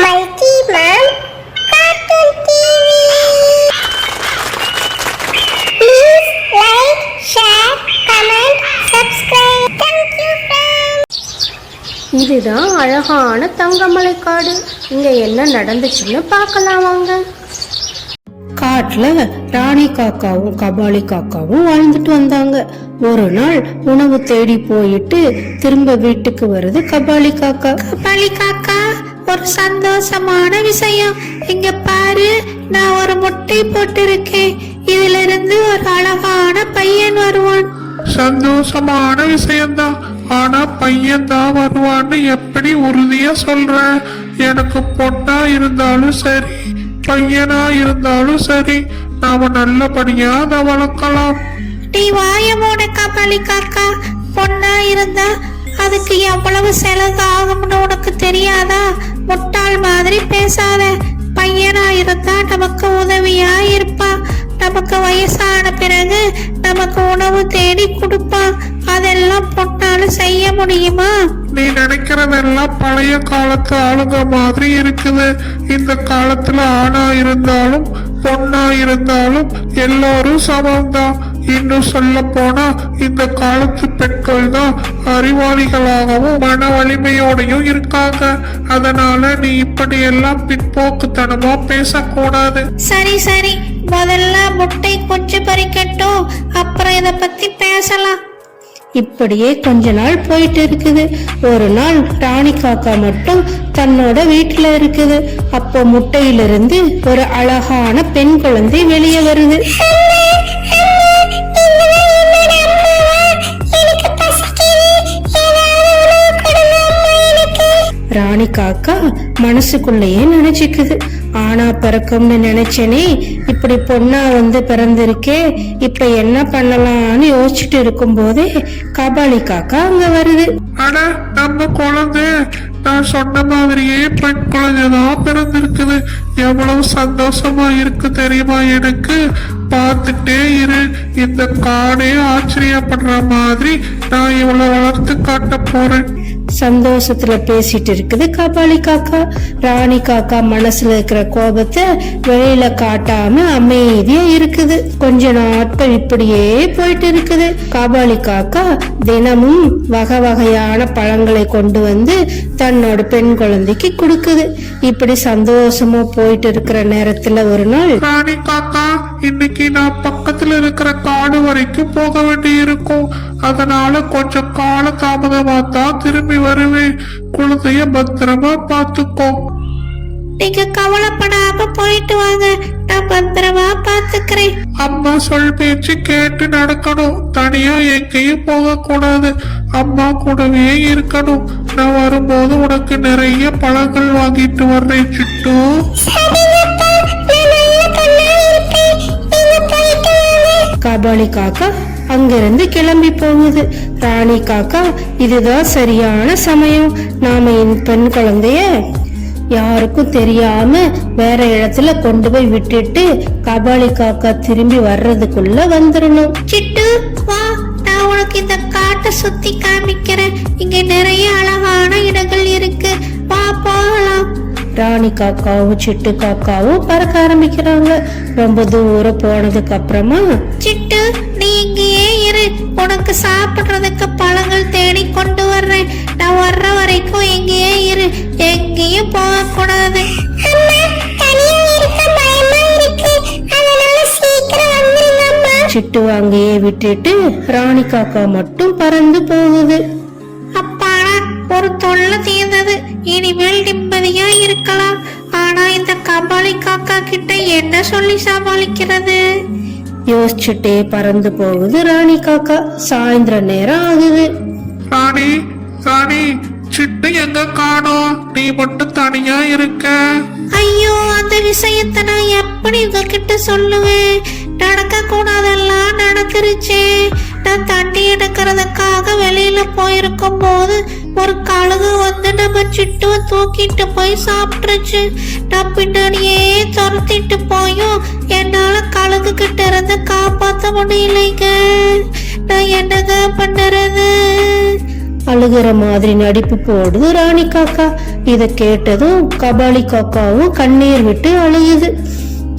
Multi Mom Cartoon TV. Please like, share, comment, subscribe. Thank you friends. இதுதான் அழகான தங்கமலை காடு. இங்க என்ன நடந்துச்சுன்னு பார்க்கலாம் வாங்க. காட்டுல ராணி காக்காவும் கபாலி காக்காவும் வாழ்ந்துட்டு வந்தாங்க. ஒரு நாள் உணவு தேடி போயிட்டு திரும்ப வீட்டுக்கு வருது கபாலி காக்கா. கபாலி காக்கா, ஒரு சந்தோஷமான விஷயம். இங்க பாரு, நான் ஒரு முட்டை போட்டிருக்கேன். இதுல இருந்து ஒரு அழகான பையன் வருவான். சந்தோஷமான விஷயம்தான், ஆனா பையன் தான் வருவான்னு எப்படி உறுதியா சொல்ற? எனக்கு பொண்ணா இருந்தாலும் சரி, பையனா இருந்தாலும் சரி, நாம நல்லபடியா அதை வளர்க்கலாம். நீ வாய மூட கபாலி காக்கா. பொண்ணா இருந்தா அதுக்கு எவ்வளவு செலவு ஆகும்னு உனக்கு தெரியாதா? முட்டாள் மாதிரி பேசாத. பையனா இருந்தா நமக்கு உதவியா இருப்பா. நமக்கு வயசான பிறகு நமக்கு உணவு தேடி கொடுப்பா. அதெல்லாம் பொண்ணால செய்ய முடியுமா? நீ நினைக்கிறதெல்லாம் பழைய காலத்து ஆளுங்க மாதிரி இருக்குது. இந்த காலத்துல ஆணா இருந்தாலும் பொண்ணா இருந்தாலும் எல்லாரும் சமம்தான். இன்னும் சொல்ல போனா இந்த காலத்து பெண்கள் தான் அறிவாளிகளாகவும் மன வலிமையோடையும் இருக்காங்க. அதனால நீ இப்படி எல்லாம் பிற்போக்குத்தனமா பேசக்கூடாது. சரி சரி, முதல்ல முட்டை கொஞ்சம் பறிக்கட்டும், அப்புறம் இத பத்தி பேசலாம். இப்படியே கொஞ்ச நாள் போயிட்டு இருக்குது. ஒரு நாள் ராணி காக்கா மட்டும் தன்னோட வீட்டுல இருக்குது. அப்போ முட்டையிலிருந்து ஒரு அழகான பெண் குழந்தை வெளியே வருது. ராணி காக்கா மனசுக்குள்ளேயே நினைச்சுக்குது, ஆனா பிறக்கும்னு நினைச்சேனே, இப்படி பொண்ணா வந்து பிறந்திருக்கே, இப்ப என்ன பண்ணலாம்னு யோசிச்சுட்டு இருக்கும் போதே கபாலி காக்கா அங்க வருது. ஆனா நம்ம குழந்தை நான் சொன்ன மாதிரியே பெண் குழந்தைதான் பிறந்திருக்குது. எவ்வளவு சந்தோஷமா இருக்கு தெரியுமா? எனக்கு பார்த்துட்டே இரு, இந்த காடே ஆச்சரியப்படுற மாதிரி நான் இவ்வளவு வளர்த்து காட்ட போறேன். சந்தோஷத்துல பேசிட்டு இருக்குது கபாலி காக்கா. ராணி காக்கா மனசுல இருக்கிற கோபத்தை வெளியில காட்டாம அமைதியா இருக்குது. கொஞ்ச நாட்கள் இப்படியே போயிட்டு இருக்குது. கபாலி காக்கா தினமும் வகை வகையான பழங்களை கொண்டு வந்து தன்னோட பெண் குழந்தைக்கு கொடுக்குது. இப்படி சந்தோஷமா போயிட்டு இருக்கிற நேரத்துல ஒரு நாள், ராணி காக்கா, இன்னைக்கு நான் பக்கத்துல இருக்கிற காடு வரைக்கும் போக வேண்டி இருக்கும். அதனால கொஞ்சம் கால தாமதமா தான் திரும்பி வருவேன். குழந்தைய பத்திரமா பாத்துக்கோ. நீங்க கவலைப்படாம போயிட்டு வாங்க, நான் பத்திரமா பாத்துக்கிறேன். அம்மா சொல் பேச்சு கேட்டு நடக்கணும். தனியா எங்கேயும் போக கூடாது. அம்மா கூடவே இருக்கணும். நான் வரும்போது உனக்கு நிறைய பழங்கள் வாங்கிட்டு வர்றேன் சிட்டு. கபாலி காக்கா அங்கிருந்து கிளம்பி போகுது. ராணி காக்கா, இதுதான் சரியான சமயம். நாம என் பெண் குழந்தைய யாருக்கும் தெரியாம வேற இடத்துல கொண்டு போய் விட்டுட்டு கபாலி காக்கா திரும்பி வர்றதுக்குள்ள வந்துடணும். சிட்டு வா, நான் உனக்கு இந்த காட்டை சுத்தி காமிக்கிறேன். இங்க நிறைய அழகான இடங்கள் இருக்கு, வா போகலாம். ராணி காக்காவும் சிட்டு காக்காவும் பறக்க ஆரம்பிக்கிறாங்க. ரொம்ப தூரம் போனதுக்கு அப்புறமா, சிட்டு நீ இங்கேயே இரு, உனக்கு சாப்பிடுறதுக்கு பழங்கள் தேடி கொண்டு வர்றேன். நான் வர்ற வரைக்கும் இங்கேயே இரு, எங்கேயும் போக கூடாது. சிட்டு அங்கேயே விட்டுட்டு ராணி காக்கா மட்டும் பறந்து போகுது. அப்பாடா, ஒரு தொல்லை தீர்ந்தது. இனிமேல் நிம்மதியா இருக்கலாம். ஆனா இந்த கபாலி காக்கா கிட்ட என்ன சொல்லி சமாளிக்கிறது? யோசிச்சுட்டே பறந்து போகுது ராணி காக்கா. சாயந்தர நேரம் ஆகுது. ராணி, ராணி, சிட்டு எங்க காணோம்? நீ மட்டும் தனியா இருக்க. ஐயோ, அந்த விஷயத்தை நான் எப்படி உங்ககிட்ட சொல்லுவேன்? நடக்க கூடாதெல்லாம் நடந்துருச்சே. நான் தண்ணி எடுக்கிறதுக்காக வெளியில போயிருக்கும் போது ஒரு கழுகு வந்து நம்ம சிட்டுவை தூக்கிட்டு போய் சாப்பிட்டுருச்சு. நான் பின்னாடியே துரத்திட்டு போயும் என்னால கழுகு கிட்ட இருந்து காப்பாற்ற முடியலைங்க. நான் என்னங்க பண்ணுறது? அழுகிற மாதிரி நடிப்பு போடுது ராணி காக்கா. இத கேட்டதும் கபாலி காக்காவும் கண்ணீர் விட்டு அழுகுது.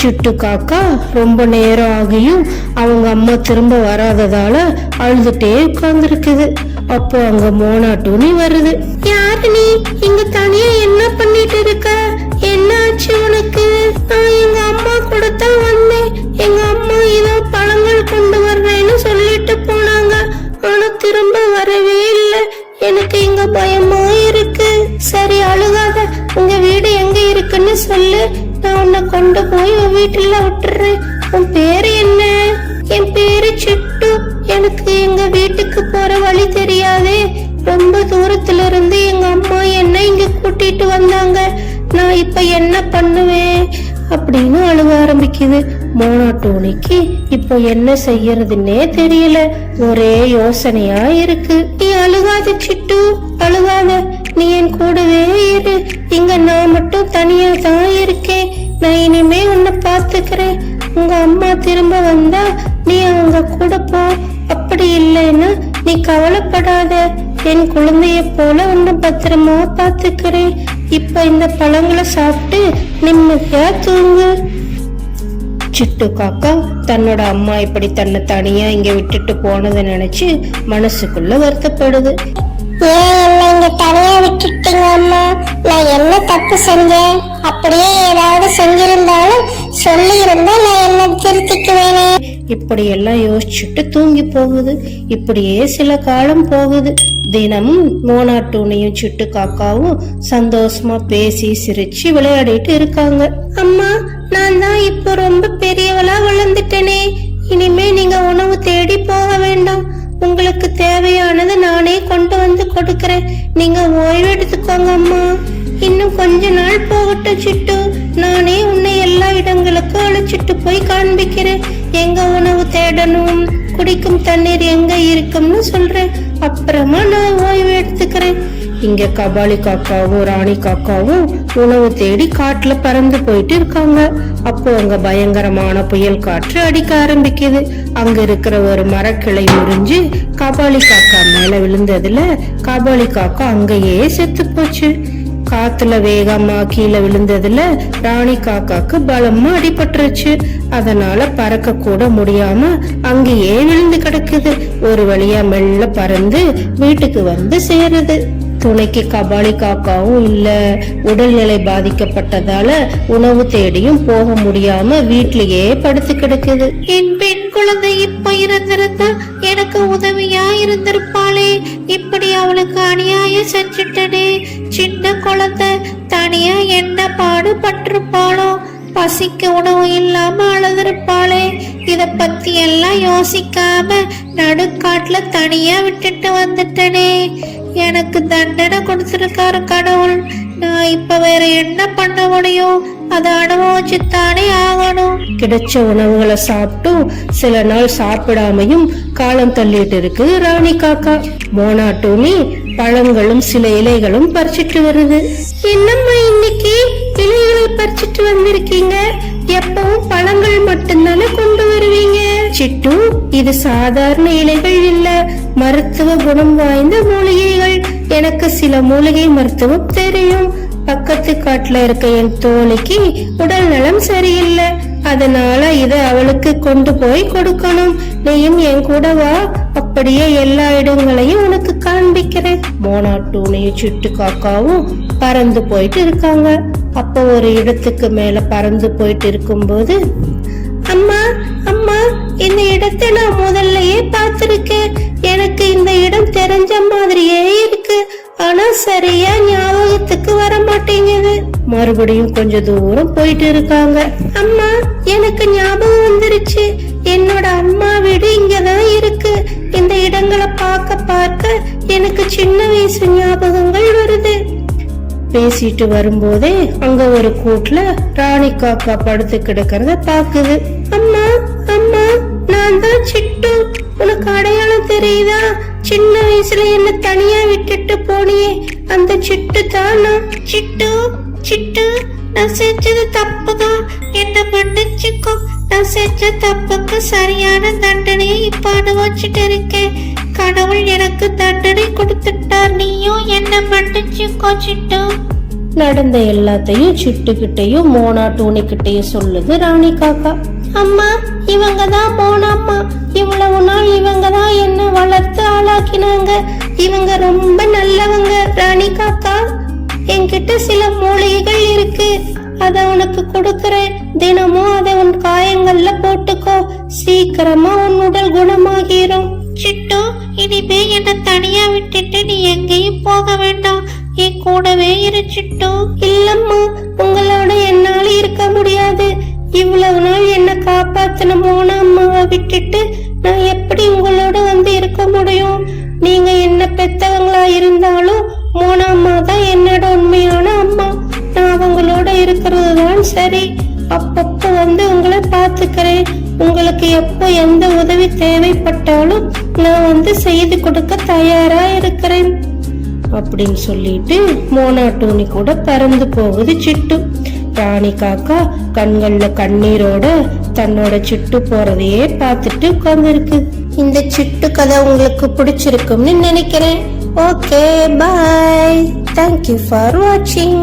சிட்டு காக்கா ரொம்ப நேரம் ஆகியும் அவங்க அம்மா திரும்ப வராததால அழுதுட்டே உட்கார்ந்துருக்குது. அப்போ அங்க மோனா டூனி வருது. யாரு நீ இங்க தனியா என்ன பண்ணிட்டு இருக்க? என்ன ஆச்சு உனக்கு? நான் எங்க அம்மா கூட தான் வந்தேன். எங்க அம்மா ஏதோ பழங்கள் கொண்டு வர்றேன்னு சொல்லிட்டு போனாங்க. ஆனா திரும்ப வரவே இல்லை. எனக்கு இங்க பயமா இருக்கு. சரி அழுகாத, உங்க வீடு எங்க இருக்குன்னு சொல்லு, நான் உன்னை கொண்டு போய் உன் வீட்டுல விட்டுறேன். உன் பேரு என்ன? என் பேரு சிட்டு. எனக்கு எங்க வீட்டுக்கு போற வழி தெரியாதே. ரொம்ப தூரத்துல இருந்து எங்க அம்மா என்ன இங்க கூட்டிட்டு வந்தாங்க. நான் இப்ப என்ன பண்ணுவேன் அப்படின்னு அழுக ஆரம்பிக்குது. மோனா டூனிக்கு இப்போ என்ன செய்யறதுன்னே தெரியல. ஒரே யோசனையா இருக்கு. நீ அழுகாத சிட்டு, அழுகாத. நீ என் கூடவே இரு. இங்க நான் மட்டும் தனியா தான் இருக்கேன். நான் இனிமே உன்னை பாத்துக்கிறேன். உங்க அம்மா திரும்ப வந்தா நீ அவங்க கூட போ. அப்படி இல்லைன்னா நீ கவலைப்படாத. என் குழந்தைய போல உன்னை பத்திரமா பாத்துக்கிறேன். இப்ப இந்த பழங்களை சாப்பிட்டு நிம்மதியா தூங்கு. சிட்டு காக்கா தன்னோட அம்மா இப்படி தன்னை தனியா இங்க விட்டுட்டு போனதை நினைச்சு மனசுக்குள்ள வருத்தப்படுது. ஏன் என்ன இங்க தனியா விட்டுட்டீங்க அம்மா? நான் என்ன தப்பு செஞ்சேன்? அப்படியே ஏதாவது செஞ்சிருந்தாலும் சொல்லி இருந்தா நான் என்ன திருத்திக்குவேனே. இப்படி எல்லாம் யோசிச்சுட்டு தூங்கி போகுது. இப்படியே சில காலம் போகுது. தினமும் மோனா டூனியும் சிட்டு காக்காவும் சந்தோஷமா பேசி சிரிச்சு விளையாடிட்டு இருக்காங்க. அம்மா, நான் தான் இப்போ ரொம்ப பெரியவளா வளர்ந்துட்டேனே. இனிமே நீங்க உணவு தேடி போக வேண்டாம். உங்களுக்கு தேவையானதை நானே கொண்டு வந்து கொடுக்கறேன். நீங்க ஓய்வு எடுத்துக்கோங்க அம்மா. இன்னும் கொஞ்ச நாள் போகட்டும் சிட்டு. நானே உன்னை எல்லா இடங்களுக்கும் அழைச்சிட்டு போய் காண்பிக்கிறேன். எங்க உணவு தேடணும், குடிக்கும் தண்ணீர் எங்க இருக்கும்னு சொல்றேன். அப்புறமா நான் ஓய்வு எடுத்துக்கிறேன். இங்க கபாலி காக்காவும் ராணி காக்காவும் உணவு தேடி காட்டுல பறந்து போயிட்டு இருக்காங்க. அப்போ அங்க பயங்கரமான புயல் காற்று அடிக்க ஆரம்பிக்குது. அங்க இருக்கிற ஒரு மரக்கிளை முறிஞ்சு கபாலி காக்கா மேல விழுந்ததுல கபாலி காக்கா அங்கேயே செத்து போச்சு. காத்துல வேகமா கீழே விழுந்ததுல ராணி காக்காக்கு பலமா அடிபட்டுருச்சு. அதனால பறக்க கூட முடியாம அங்கேயே விழுந்து கிடக்குது. ஒரு வழியா மெல்ல பறந்து வீட்டுக்கு வந்து சேருது. துணைக்கு கபாலி காக்காவும் இல்ல. உடல்நிலை பாதிக்கப்பட்டதால உணவு தேடியும் போக முடியாம வீட்லயே படுத்து கிடக்குது. என் பெண் குழந்தை இப்ப இருந்திருந்தா எனக்கு உதவியா இருந்திருப்பாளே. இப்படி அவளுக்கு அநியாயம் செஞ்சுட்டனே. சின்ன குழந்தை தனியா என்ன பாடுபட்டிருப்பாளோ. பசிக்கு உணவு இல்லாம அழுதுருப்பாளே. இத பத்தி எல்லாம் யோசிக்காம நடுக்காட்டுல தனியா விட்டுட்டு வந்துட்டனே. எனக்கு தண்டனை கொடுத்திருக்காரு கடவுள். நான் இப்ப வேற என்ன பண்ண முடியும்? அதை அனுபவிச்சுத்தானே ஆகணும். கிடைச்ச உணவுகளை சாப்பிட்டும் சில நாள் சாப்பிடாமையும் காலம் தள்ளிட்டு இருக்கு ராணி காக்கா. மோனா டூனி பழங்களும் சில இலைகளும் பறிச்சிட்டு வருது. என்னம்மா இன்னைக்கு இலைகளை பறிச்சிட்டு வந்திருக்கீங்க? எப்பவும் பழங்கள் மட்டும்தானே கொண்டு வருவீங்க? சிட்டு, இது சாதாரண இலைகள் இல்ல, மருத்துவ குணம் வாய்ந்த மூலிகைகள். எனக்கு சில மூலிகை மருத்துவம் தெரியும். பக்கத்து காட்டுல இருக்க என் தோழிக்கு உடல் நலம் சரியில்லை. அதனால இத அவளுக்கு கொண்டு போய் கொடுக்கணும். நீயும் என் கூட வா. அப்படியே எல்லா இடங்களையும் உனக்கு காண்பிக்கிறேன். மோனா டூனியும் சிட்டு காக்காவும் பறந்து போயிட்டு இருக்காங்க. அப்ப ஒரு இடத்துக்கு மேல பறந்து போயிட்டு இருக்கும்போது, அம்மா அம்மா, இந்த இடத்தை நான் முதல்லயே பார்த்திருக்கேன். எனக்கு இந்த இடம் தெரிஞ்ச மாதிரியே இருக்கு. ஆனா சரியா ஞாபகத்துக்கு வர மாட்டேங்குது. மறுபடியும் கொஞ்ச தூரம் போயிட்டு இருக்காங்க. அம்மா, எனக்கு ஞாபகம் வந்துருச்சு. என்னோட அம்மா வீடு இங்கதான் இருக்கு. இந்த இடங்களை பார்க்க பார்க்க எனக்கு சின்ன வயசு ஞாபகங்கள் வருது. பேசிட்டு வரும்போதே அங்க ஒரு கூட்டுல ராணி காக்கா படுத்து கிடக்கிறத பாக்குது. அம்மா அம்மா, நான் தான் சிட்டு. உனக்கு அடையாளம் தெரியுதா? சின்ன வயசுல என்ன தனியா விட்டுட்டு போனியே, அந்த சிட்டு தான் நான். சிட்டு சிட்டு, நான் செஞ்சது தப்புதான். என்ன மன்னிச்சுக்கோ. நான் செஞ்ச தப்புக்கு சரியான தண்டனையை இப்ப அனுபவிச்சுட்டு இருக்கேன். கடவுள் எனக்கு தண்டனை கொடுத்துட்டார், நீயும் என்ன மன்னிச்சுக்கோ சிட்டு. நடந்த எல்லாத்தையும் சிட்டுக்கிட்டையும் மோனா டூனிக்கிட்டையும் சொல்லுது ராணி காக்கா. அம்மா, இவங்க தான் மோனம்மா. இவ்வளவு நாள் இவங்க தான் என்ன வளர்த்து ஆளாக்கினாங்க. இவங்க ரொம்ப நல்லவங்க ராணி காக்கா. என்கிட்ட சில மூலிகைகள் இருக்கு, அத உனக்கு கொடுக்கறேன். தினமும் அதை உன் காயங்கள்ல போட்டுக்கோ, சீக்கிரமா உன் உடல் குணமாகிரும். சிட்டு, இனிமே என்ன தனியா விட்டுட்டு நீ எங்கேயும் போக வேண்டாம், என் கூடவே இரு சிட்டு. இல்லம்மா, உங்களோட என்னால இருக்க முடியாது. இவ்வளவு நாள் என்ன காப்பாத்தின மோனா அம்மாவை விட்டுட்டு நான் எப்படி உங்களோட வந்து இருக்க முடியும்? நீங்க என்ன பெத்தவங்களா இருந்தாலும் மோனா அம்மா தான் என்னோட உண்மையான அம்மா. நான் அவங்களோட இருக்கிறது தான் சரி. அப்பப்போ வந்து உங்களை பாத்துக்கிறேன். உங்களுக்கு எப்போ எந்த உதவி தேவைப்பட்டாலும் நான் வந்து செய்து கொடுக்க தயாரா இருக்கிறேன் அப்படின்னு சொல்லிட்டு மோனா டூனி கூட பறந்து போகுது சிட்டு. ராணி காக்கா கண்கள்ல கண்ணீரோட தன்னோட சிட்டு போறதையே பார்த்துட்டு உட்கார்ந்து இருக்கு. இந்த சிட்டு கதை உங்களுக்கு பிடிச்சிருக்கும்னு நினைக்கிறேன். Okay, bye. தேங்க்யூ ஃபார் வாட்சிங்.